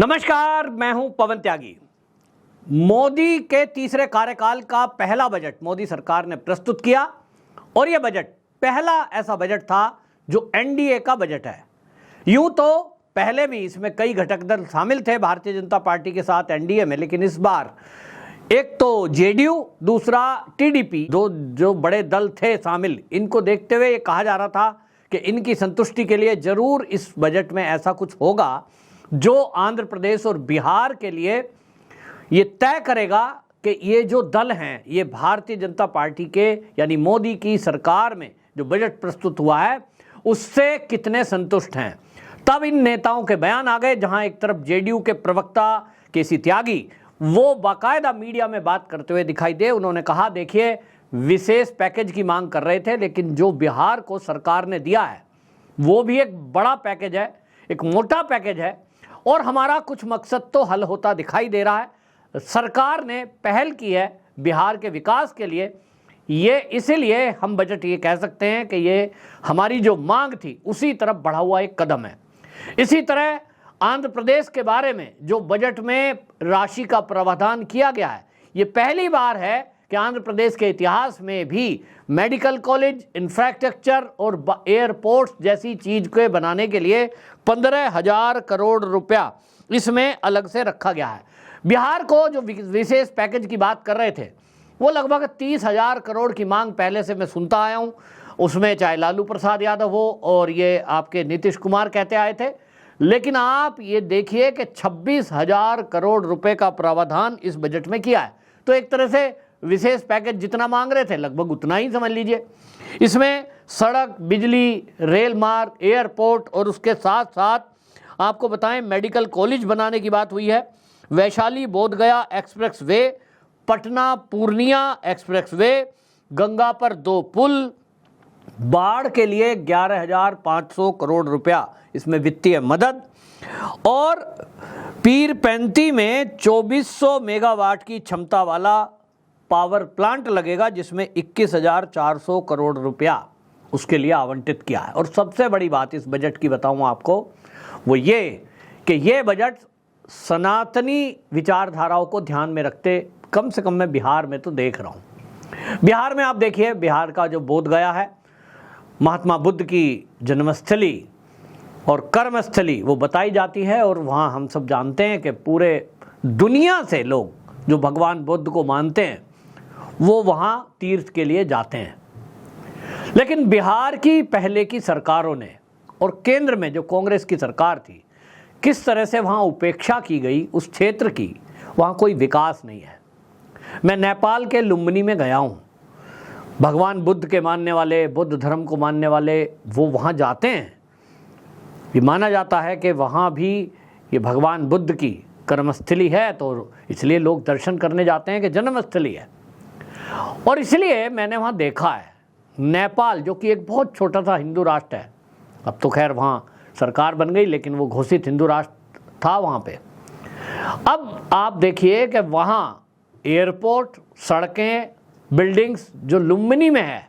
नमस्कार, मैं हूं पवन त्यागी। मोदी के तीसरे कार्यकाल का पहला बजट मोदी सरकार ने प्रस्तुत किया और यह बजट पहला ऐसा बजट था जो एनडीए का बजट है। यूं तो पहले भी इसमें कई घटक दल शामिल थे भारतीय जनता पार्टी के साथ एनडीए में, लेकिन इस बार एक तो जेडीयू, दूसरा टीडीपी, दो जो बड़े दल थे शामिल, इनको देखते हुए ये कहा जा रहा था कि इनकी संतुष्टि के लिए जरूर इस बजट में ऐसा कुछ होगा जो आंध्र प्रदेश और बिहार के लिए ये तय करेगा कि ये जो दल हैं ये भारतीय जनता पार्टी के यानी मोदी की सरकार में जो बजट प्रस्तुत हुआ है उससे कितने संतुष्ट हैं। तब इन नेताओं के बयान आ गए, जहां एक तरफ जेडीयू के प्रवक्ता केसी त्यागी वो बाकायदा मीडिया में बात करते हुए दिखाई दे। उन्होंने कहा, देखिए, विशेष पैकेज की मांग कर रहे थे, लेकिन जो बिहार को सरकार ने दिया है वो भी एक बड़ा पैकेज है, एक मोटा पैकेज है और हमारा कुछ मकसद तो हल होता दिखाई दे रहा है। सरकार ने पहल की है बिहार के विकास के लिए, ये इसीलिए हम बजट ये कह सकते हैं कि ये हमारी जो मांग थी उसी तरफ बढ़ा हुआ एक कदम है। इसी तरह आंध्र प्रदेश के बारे में जो बजट में राशि का प्रावधान किया गया है, ये पहली बार है कि आंध्र प्रदेश के इतिहास में भी मेडिकल कॉलेज, इंफ्रास्ट्रक्चर और एयरपोर्ट्स जैसी चीज को बनाने के लिए 15,000 करोड़ रुपया इसमें अलग से रखा गया है। बिहार को जो विशेष पैकेज की बात कर रहे थे वो लगभग 30,000 करोड़ की मांग पहले से मैं सुनता आया हूँ। उसमें चाहे लालू प्रसाद यादव हो और ये आपके नीतीश कुमार कहते आए थे, लेकिन आप ये देखिए कि 26,000 करोड़ रुपए का प्रावधान इस बजट में किया है। तो एक तरह से विशेष पैकेज जितना मांग रहे थे लगभग उतना ही समझ लीजिए। इसमें सड़क, बिजली, रेल मार्ग, एयरपोर्ट और उसके साथ साथ आपको बताएं मेडिकल कॉलेज बनाने की बात हुई है। Vaishali Bodhgaya expressway, Patna Purnia expressway, Ganga पर 2 पुल, बाढ़ के लिए 11,500 करोड़ रुपया इसमें वित्तीय मदद और पीरपेंती में 2400 मेगावाट की क्षमता वाला पावर प्लांट लगेगा जिसमें 21,400 करोड़ रुपया उसके लिए आवंटित किया है। और सबसे बड़ी बात इस बजट की बताऊं आपको वो ये कि ये बजट सनातनी विचारधाराओं को ध्यान में रखते, कम से कम मैं बिहार में तो देख रहा हूं। बिहार में आप देखिए, बिहार का जो बोधगया है, महात्मा बुद्ध की जन्मस्थली और कर्मस्थली वो बताई जाती है और वहाँ हम सब जानते हैं कि पूरे दुनिया से लोग जो भगवान बुद्ध को मानते हैं वो वहाँ तीर्थ के लिए जाते हैं। लेकिन बिहार की पहले की सरकारों ने और केंद्र में जो कांग्रेस की सरकार थी, किस तरह से वहाँ उपेक्षा की गई उस क्षेत्र की, वहाँ कोई विकास नहीं है। मैं नेपाल के लुम्बिनी में गया हूँ। भगवान बुद्ध के मानने वाले, बुद्ध धर्म को मानने वाले वो वहाँ जाते हैं। ये माना जाता है कि वहाँ भी ये भगवान बुद्ध की कर्मस्थली है, तो इसलिए लोग दर्शन करने जाते हैं कि जन्मस्थली है। और इसलिए मैंने वहाँ देखा है, नेपाल जो कि एक बहुत छोटा सा हिंदू राष्ट्र है, अब तो खैर वहाँ सरकार बन गई, लेकिन वो घोषित हिंदू राष्ट्र था वहाँ पे। अब आप देखिए कि वहाँ एयरपोर्ट, सड़कें, बिल्डिंग्स जो लुम्बिनी में है,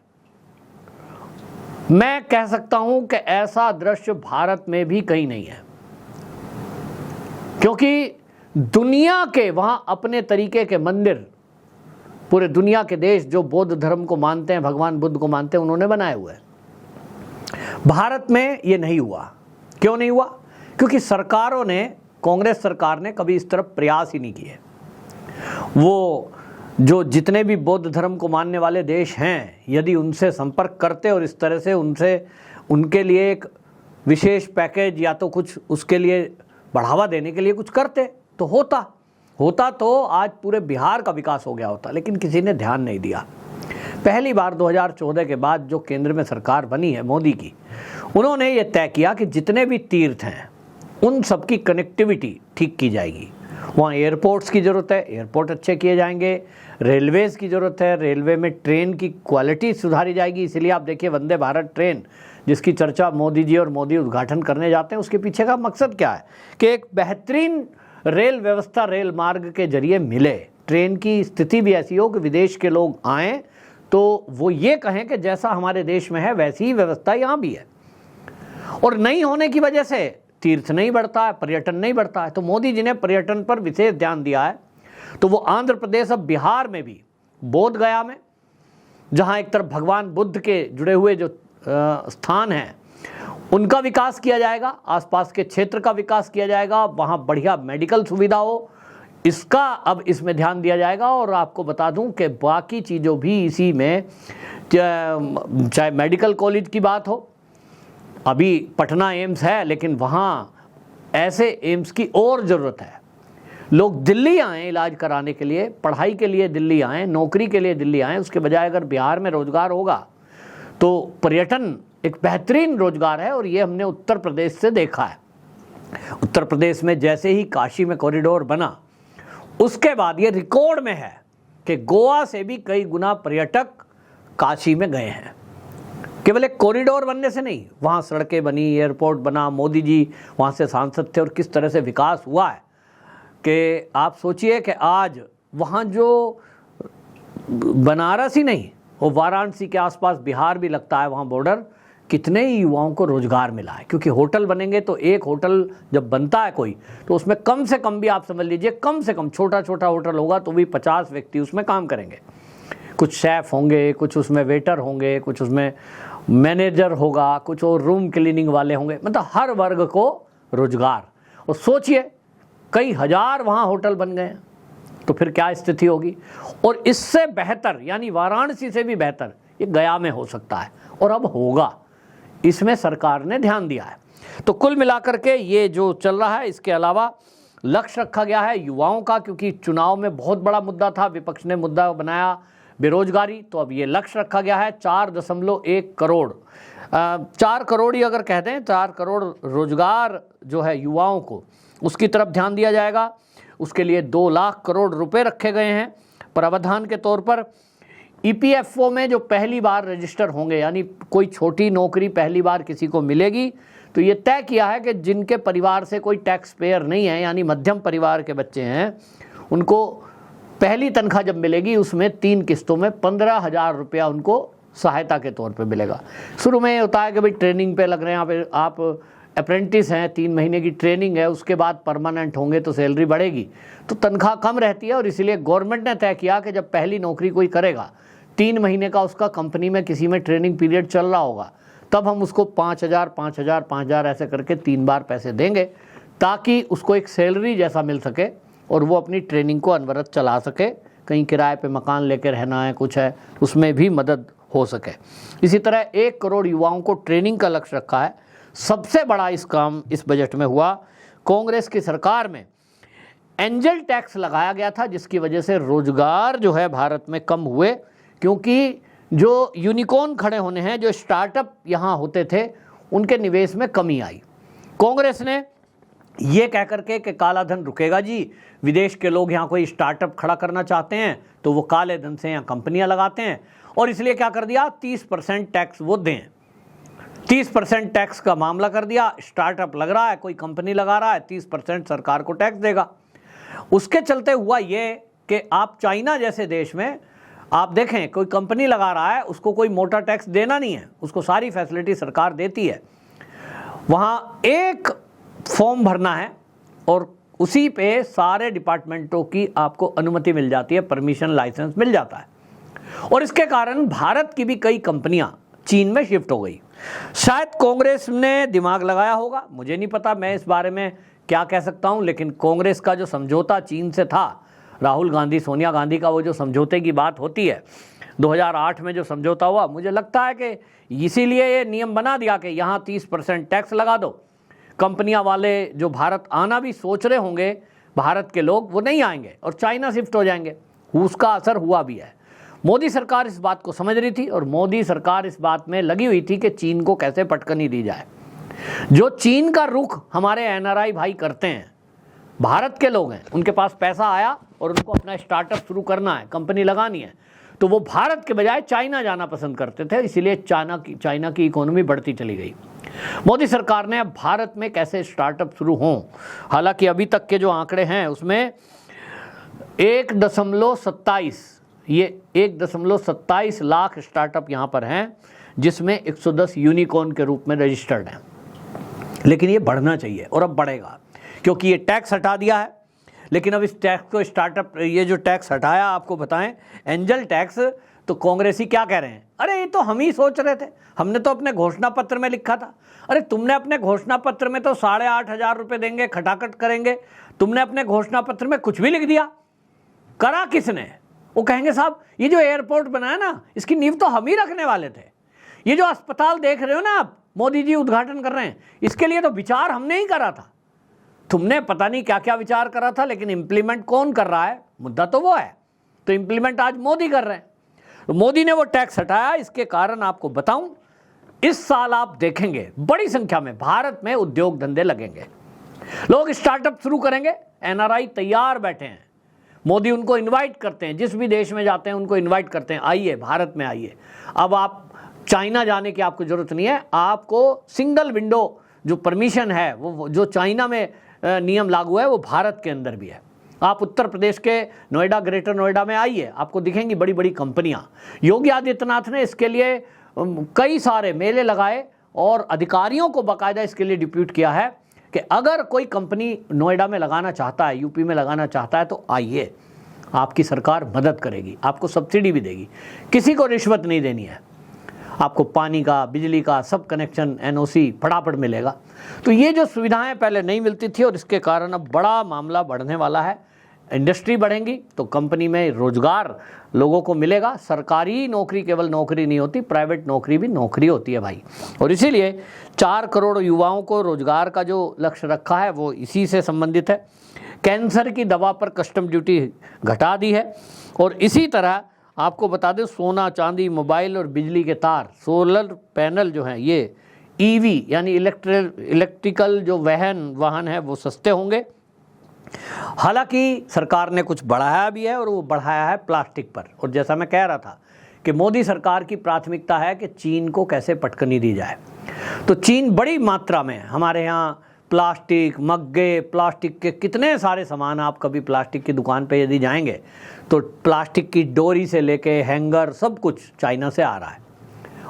मैं कह सकता हूं कि ऐसा दृश्य भारत में भी कहीं नहीं है, क्योंकि दुनिया के वहां अपने तरीके के मंदिर पूरे दुनिया के देश जो बौद्ध धर्म को मानते हैं, भगवान बुद्ध को मानते हैं, उन्होंने बनाए हुए हैं। भारत में ये नहीं हुआ। क्यों नहीं हुआ? क्योंकि सरकारों ने, कांग्रेस सरकार ने कभी इस तरफ प्रयास ही नहीं किए। वो जो जितने भी बौद्ध धर्म को मानने वाले देश हैं, यदि उनसे संपर्क करते और इस तरह से उनके लिए एक विशेष पैकेज या तो कुछ उसके लिए बढ़ावा देने के लिए कुछ करते तो होता तो आज पूरे बिहार का विकास हो गया होता, लेकिन किसी ने ध्यान नहीं दिया। पहली बार 2014 के बाद जो केंद्र में सरकार बनी है मोदी की, उन्होंने ये तय किया कि जितने भी तीर्थ हैं उन सबकी कनेक्टिविटी ठीक की जाएगी। वहाँ एयरपोर्ट्स की ज़रूरत है, एयरपोर्ट अच्छे किए जाएंगे। रेलवेज़ की ज़रूरत है, रेलवे में ट्रेन की क्वालिटी सुधारी जाएगी। इसलिए आप देखिए वंदे भारत ट्रेन जिसकी चर्चा मोदी जी और मोदी उद्घाटन करने जाते हैं, उसके पीछे का मकसद क्या है कि एक बेहतरीन रेल व्यवस्था, रेल मार्ग के जरिए मिले। ट्रेन की स्थिति भी ऐसी हो कि विदेश के लोग आएँ तो वो ये कहें कि जैसा हमारे देश में है वैसी ही व्यवस्था यहाँ भी है। और नहीं होने की वजह से तीर्थ नहीं बढ़ता है, पर्यटन नहीं बढ़ता है। तो मोदी जी ने पर्यटन पर विशेष ध्यान दिया है। तो वो आंध्र प्रदेश, अब बिहार में भी बोध गया में, जहाँ एक तरफ भगवान बुद्ध के जुड़े हुए जो स्थान हैं उनका विकास किया जाएगा, आसपास के क्षेत्र का विकास किया जाएगा, वहाँ बढ़िया मेडिकल सुविधा हो, इसका अब इसमें ध्यान दिया जाएगा। और आपको बता दूं कि बाकी चीज़ों भी इसी में, चाहे मेडिकल कॉलेज की बात हो, अभी पटना एम्स है लेकिन वहाँ ऐसे एम्स की और ज़रूरत है। लोग दिल्ली आएँ इलाज कराने के लिए, पढ़ाई के लिए दिल्ली आएँ, नौकरी के लिए दिल्ली आएँ, उसके बजाय अगर बिहार में रोज़गार होगा तो पर्यटन एक बेहतरीन रोज़गार है। और ये हमने उत्तर प्रदेश से देखा है। उत्तर प्रदेश में जैसे ही काशी में कॉरिडोर बना, उसके बाद ये रिकॉर्ड में है कि गोवा से भी कई गुना पर्यटक काशी में गए हैं। केवल एक कॉरिडोर बनने से नहीं, वहाँ सड़कें बनी, एयरपोर्ट बना, मोदी जी वहाँ से सांसद थे, और किस तरह से विकास हुआ है कि आप सोचिए कि आज वहाँ जो बनारस ही नहीं, वो वाराणसी के आसपास बिहार भी लगता है, वहाँ बॉर्डर, कितने ही युवाओं को रोजगार मिला है। क्योंकि होटल बनेंगे तो एक होटल जब बनता है कोई, तो उसमें कम से कम भी आप समझ लीजिए, कम से कम छोटा छोटा होटल होगा तो भी 50 व्यक्ति उसमें काम करेंगे। कुछ शेफ होंगे, कुछ उसमें वेटर होंगे, कुछ उसमें मैनेजर होगा, कुछ और रूम क्लीनिंग वाले होंगे, मतलब हर वर्ग को रोजगार। और सोचिए कई हजार वहाँ होटल बन गए हैं, तो फिर क्या स्थिति होगी। और इससे बेहतर, यानी वाराणसी से भी बेहतर ये गया में हो सकता है, और अब होगा। इसमें सरकार ने ध्यान दिया है। तो कुल मिलाकर के ये जो चल रहा है, इसके अलावा लक्ष्य रखा गया है युवाओं का, क्योंकि चुनाव में बहुत बड़ा मुद्दा था, विपक्ष ने मुद्दा बनाया बेरोजगारी। तो अब ये लक्ष्य रखा गया है 4.1 करोड़, 4 करोड़ ही अगर कहते हैं, 4 करोड़ रोजगार जो है युवाओं को, उसकी तरफ ध्यान दिया जाएगा। उसके लिए 2 लाख करोड़ रुपए रखे गए हैं प्रावधान के तौर पर। ईपीएफओ में जो पहली बार रजिस्टर होंगे, यानी कोई छोटी नौकरी पहली बार किसी को मिलेगी, तो ये तय किया है कि जिनके परिवार से कोई टैक्स पेयर नहीं है, यानी मध्यम परिवार के बच्चे हैं, उनको पहली तनख्वाह जब मिलेगी उसमें 3 किस्तों में 15,000 रुपया उनको सहायता के तौर पे मिलेगा। शुरू में ये होता है कि भाई ट्रेनिंग पे लग रहे हैं, आप अप्रेंटिस हैं, 3 महीने की ट्रेनिंग है, उसके बाद परमानेंट होंगे तो सैलरी बढ़ेगी, तो तनख्वाह कम रहती है। और इसीलिए गवर्नमेंट ने तय किया कि जब पहली नौकरी कोई करेगा, 3 महीने का उसका कंपनी में किसी में ट्रेनिंग पीरियड चल रहा होगा, तब हम उसको 5,000, 5,000, 5,000 ऐसे करके 3 बार पैसे देंगे, ताकि उसको एक सैलरी जैसा मिल सके और वो अपनी ट्रेनिंग को अनवरत चला सके। कहीं किराए पे मकान लेके रहना है, कुछ है, उसमें भी मदद हो सके। इसी तरह 1 करोड़ युवाओं को ट्रेनिंग का लक्ष्य रखा है। सबसे बड़ा इस काम इस बजट में हुआ, कांग्रेस की सरकार में एंजल टैक्स लगाया गया था, जिसकी वजह से रोजगार जो है भारत में कम हुए, क्योंकि जो यूनिकॉर्न खड़े होने हैं, जो स्टार्टअप यहाँ होते थे, उनके निवेश में कमी आई। कांग्रेस ने ये कह करके कि काला धन रुकेगा जी, विदेश के लोग यहाँ कोई स्टार्टअप खड़ा करना चाहते हैं तो वो काले धन से यहाँ कंपनियाँ लगाते हैं, और इसलिए क्या कर दिया, 30% टैक्स वो दें। 30% टैक्स का मामला कर दिया। स्टार्टअप लग रहा है, कोई कंपनी लगा रहा है, 30% सरकार को टैक्स देगा। उसके चलते हुआ ये कि आप चाइना जैसे देश में आप देखें, कोई कंपनी लगा रहा है, उसको कोई मोटा टैक्स देना नहीं है, उसको सारी फैसिलिटी सरकार देती है। वहाँ एक फॉर्म भरना है और उसी पे सारे डिपार्टमेंटों की आपको अनुमति मिल जाती है, परमिशन, लाइसेंस मिल जाता है। और इसके कारण भारत की भी कई कंपनियां चीन में शिफ्ट हो गई। शायद कांग्रेस ने दिमाग लगाया होगा, मुझे नहीं पता, मैं इस बारे में क्या कह सकता हूं, लेकिन कांग्रेस का जो समझौता चीन से था, राहुल गांधी, सोनिया गांधी का वो जो समझौते की बात होती है, 2008 में जो समझौता हुआ, मुझे लगता है कि इसीलिए ये नियम बना दिया कि यहाँ 30% टैक्स लगा दो। कंपनियां वाले जो भारत आना भी सोच रहे होंगे, भारत के लोग, वो नहीं आएंगे और चाइना शिफ्ट हो जाएंगे। उसका असर हुआ भी है। मोदी सरकार इस बात को समझ रही थी और मोदी सरकार इस बात में लगी हुई थी कि चीन को कैसे पटकनी दी जाए। जो चीन का रुख हमारे एनआरआई भाई करते हैं, भारत के लोग हैं, उनके पास पैसा आया और उनको अपना स्टार्टअप शुरू करना है, कंपनी लगानी है, तो वो भारत के बजाय चाइना जाना पसंद करते थे। इसीलिए चाइना की इकोनॉमी बढ़ती चली गई। मोदी सरकार ने अब भारत में कैसे स्टार्टअप शुरू हों, हालांकि अभी तक के जो आंकड़े हैं उसमें 1.27 लाख स्टार्टअप यहाँ पर हैं, जिसमें 110 यूनिकॉर्न के रूप में रजिस्टर्ड हैं। लेकिन ये बढ़ना चाहिए और अब बढ़ेगा, क्योंकि ये टैक्स हटा दिया है। लेकिन अब इस टैक्स को स्टार्टअप, ये जो टैक्स हटाया आपको बताएं, एंजल टैक्स, तो कांग्रेसी क्या कह रहे हैं, अरे ये तो हम ही सोच रहे थे, हमने तो अपने घोषणा पत्र में लिखा था। अरे तुमने अपने घोषणा पत्र में तो 8,500 रुपये देंगे, खटाखट करेंगे, तुमने अपने घोषणा पत्र में कुछ भी लिख दिया, करा किसने? वो कहेंगे साहब ये जो एयरपोर्ट बनाया ना, इसकी नींव तो हम ही रखने वाले थे। ये जो अस्पताल देख रहे हो ना आप, मोदी जी उद्घाटन कर रहे हैं, इसके लिए तो विचार हमने ही करा था। तुमने पता नहीं क्या क्या विचार करा था, लेकिन इंप्लीमेंट कौन कर रहा है? मुद्दा तो वो है। तो इंप्लीमेंट आज मोदी कर रहे हैं। तो मोदी ने वो टैक्स हटाया। इसके कारण आपको बताऊं, इस साल आप देखेंगे बड़ी संख्या में भारत में उद्योग धंधे लगेंगे, लोग स्टार्टअप शुरू करेंगे। एनआरआई तैयार बैठे हैं, मोदी उनको इनवाइट करते हैं, जिस भी देश में जाते हैं उनको इनवाइट करते हैं, आइए भारत में आइए। अब आप चाइना जाने की आपको जरूरत नहीं है, आपको सिंगल विंडो जो परमिशन है, वो जो चाइना में नियम लागू है, वो भारत के अंदर भी है। आप उत्तर प्रदेश के नोएडा, ग्रेटर नोएडा में आइए, आपको दिखेंगी बड़ी बड़ी कंपनियां। योगी आदित्यनाथ ने इसके लिए कई सारे मेले लगाए और अधिकारियों को बाकायदा इसके लिए डिप्यूट किया है कि अगर कोई कंपनी नोएडा में लगाना चाहता है, यूपी में लगाना चाहता है, तो आइए, आपकी सरकार मदद करेगी, आपको सब्सिडी भी देगी, किसी को रिश्वत नहीं देनी है, आपको पानी का, बिजली का सब कनेक्शन, एनओसी फटाफट मिलेगा। तो ये जो सुविधाएं पहले नहीं मिलती थी, और इसके कारण अब बड़ा मामला बढ़ने वाला है। इंडस्ट्री बढ़ेंगी तो कंपनी में रोजगार लोगों को मिलेगा। सरकारी नौकरी केवल नौकरी नहीं होती, प्राइवेट नौकरी भी नौकरी होती है भाई। और इसीलिए 4 करोड़ युवाओं को रोजगार का जो लक्ष्य रखा है वो इसी से संबंधित है। कैंसर की दवा पर कस्टम ड्यूटी घटा दी है। और इसी तरह आपको बता दें, सोना, चांदी, मोबाइल और बिजली के तार, सोलर पैनल जो हैं, ये ईवी यानी इलेक्ट्रिकल जो वाहन है वो सस्ते होंगे। हालांकि सरकार ने कुछ बढ़ाया भी है, और वो बढ़ाया है प्लास्टिक पर। और जैसा मैं कह रहा था कि मोदी सरकार की प्राथमिकता है कि चीन को कैसे पटकनी दी जाए। तो चीन बड़ी मात्रा में हमारे यहाँ प्लास्टिक, मग्गे, प्लास्टिक के कितने सारे सामान, आप कभी प्लास्टिक की दुकान पे यदि जाएंगे तो प्लास्टिक की डोरी से लेके हैंगर सब कुछ चाइना से आ रहा है।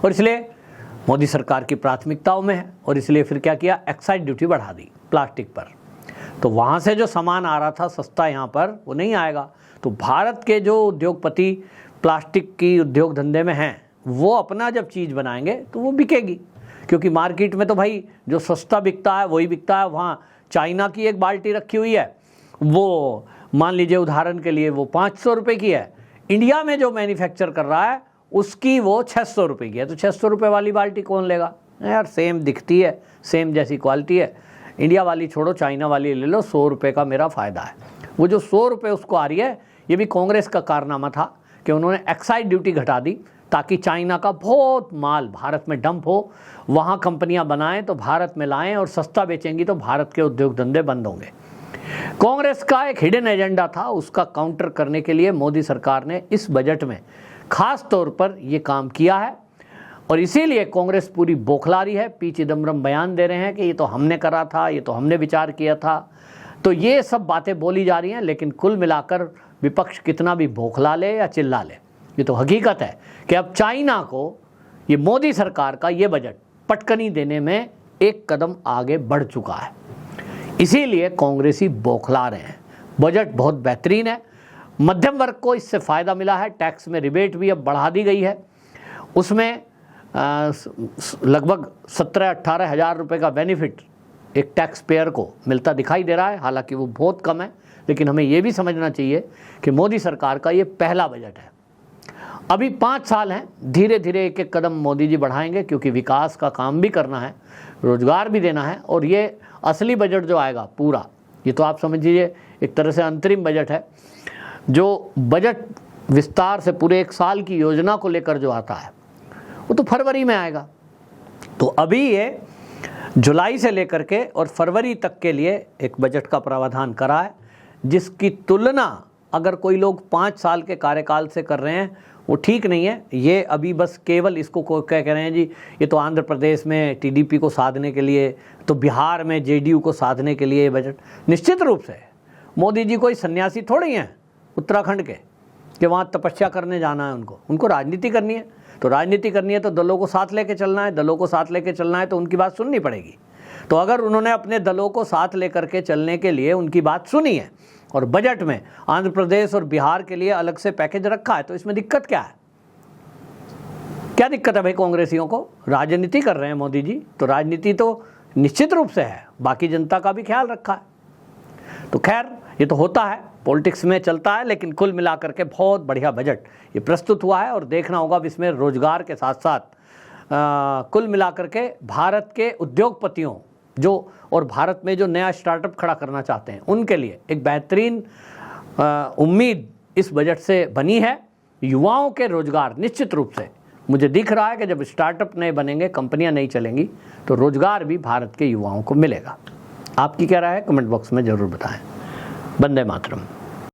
और इसलिए मोदी सरकार की प्राथमिकताओं में है, और इसलिए फिर क्या किया, एक्साइज ड्यूटी बढ़ा दी प्लास्टिक पर। तो वहाँ से जो सामान आ रहा था सस्ता, यहाँ पर वो नहीं आएगा। तो भारत के जो उद्योगपति प्लास्टिक की उद्योग धंधे में हैं, वो अपना जब चीज़ बनाएंगे तो वो बिकेगी, क्योंकि मार्केट में तो भाई जो सस्ता बिकता है वही बिकता है। वहाँ चाइना की एक बाल्टी रखी हुई है, वो मान लीजिए उदाहरण के लिए वो 500 रुपये की है। इंडिया में जो मैन्युफैक्चर कर रहा है उसकी वो 600 रुपये की है। तो 600 रुपये वाली बाल्टी कौन लेगा यार? सेम दिखती है, सेम जैसी क्वालिटी है। इंडिया वाली छोड़ो, चाइना वाली ले लो, 100 रुपये का मेरा फ़ायदा है। वो जो 100 रुपये उसको आ रही है, ये भी कांग्रेस का कारनामा था कि उन्होंने एक्साइज ड्यूटी घटा दी, ताकि चाइना का बहुत माल भारत में डंप हो, वहाँ कंपनियां बनाएं तो भारत में लाएं, और सस्ता बेचेंगी तो भारत के उद्योग धंधे बंद होंगे। कांग्रेस का एक हिडन एजेंडा था, उसका काउंटर करने के लिए मोदी सरकार ने इस बजट में खास तौर पर ये काम किया है। और इसीलिए कांग्रेस पूरी बौखला रही है। पी चिदम्बरम बयान दे रहे हैं कि ये तो हमने करा था, ये तो हमने विचार किया था। तो ये सब बातें बोली जा रही हैं, लेकिन कुल मिलाकर विपक्ष कितना भी बौखला ले या चिल्ला ले, ये तो हकीकत है कि अब चाइना को ये मोदी सरकार का ये बजट पटकनी देने में एक कदम आगे बढ़ चुका है। इसीलिए कांग्रेसी बौखला रहे हैं। बजट बहुत बेहतरीन है, मध्यम वर्ग को इससे फ़ायदा मिला है। टैक्स में रिबेट भी अब बढ़ा दी गई है, उसमें लगभग 17-18 हज़ार रुपये का बेनिफिट एक टैक्स पेयर को मिलता दिखाई दे रहा है। हालांकि वो बहुत कम है, लेकिन हमें ये भी समझना चाहिए कि मोदी सरकार का ये पहला बजट है। अभी 5 साल हैं, धीरे धीरे एक एक कदम मोदी जी बढ़ाएंगे, क्योंकि विकास का काम भी करना है, रोजगार भी देना है। और ये असली बजट जो आएगा पूरा, ये तो आप समझिए एक तरह से अंतरिम बजट है। जो बजट विस्तार से पूरे 1 साल की योजना को लेकर जो आता है वो तो फरवरी में आएगा। तो अभी ये जुलाई से लेकर के और फरवरी तक के लिए एक बजट का प्रावधान करा है, जिसकी तुलना अगर कोई लोग 5 साल के कार्यकाल से कर रहे हैं वो ठीक नहीं है। ये अभी बस केवल इसको कह रहे हैं जी, ये तो आंध्र प्रदेश में टीडीपी को साधने के लिए, तो बिहार में जेडीयू को साधने के लिए ये बजट। निश्चित रूप से मोदी जी कोई सन्यासी थोड़ी हैं उत्तराखंड के कि वहाँ तपस्या करने जाना है उनको राजनीति करनी है। तो राजनीति करनी है तो दलों को साथ लेके चलना है, दलों को साथ लेके चलना है तो उनकी बात सुननी पड़ेगी। तो अगर उन्होंने अपने दलों को साथ लेकर के चलने के लिए उनकी बात सुनी है और बजट में आंध्र प्रदेश और बिहार के लिए अलग से पैकेज रखा है, तो इसमें दिक्कत क्या है? क्या दिक्कत है भाई कांग्रेसियों को? राजनीति कर रहे हैं मोदी जी, तो राजनीति तो निश्चित रूप से है, बाकी जनता का भी ख्याल रखा है। तो खैर, ये तो होता है, पॉलिटिक्स में चलता है, लेकिन कुल मिलाकर के बहुत बढ़िया बजट ये प्रस्तुत हुआ है। और देखना होगा अब इसमें रोजगार के साथ साथ कुल मिलाकर के भारत के उद्योगपतियों जो और भारत में जो नया स्टार्टअप खड़ा करना चाहते हैं उनके लिए एक बेहतरीन उम्मीद इस बजट से बनी है। युवाओं के रोजगार निश्चित रूप से मुझे दिख रहा है कि जब स्टार्टअप नए बनेंगे, कंपनियां नहीं चलेंगी, तो रोजगार भी भारत के युवाओं को मिलेगा। आपकी क्या राय है? कमेंट बॉक्स में ज़रूर बताएं। वंदे मातरम।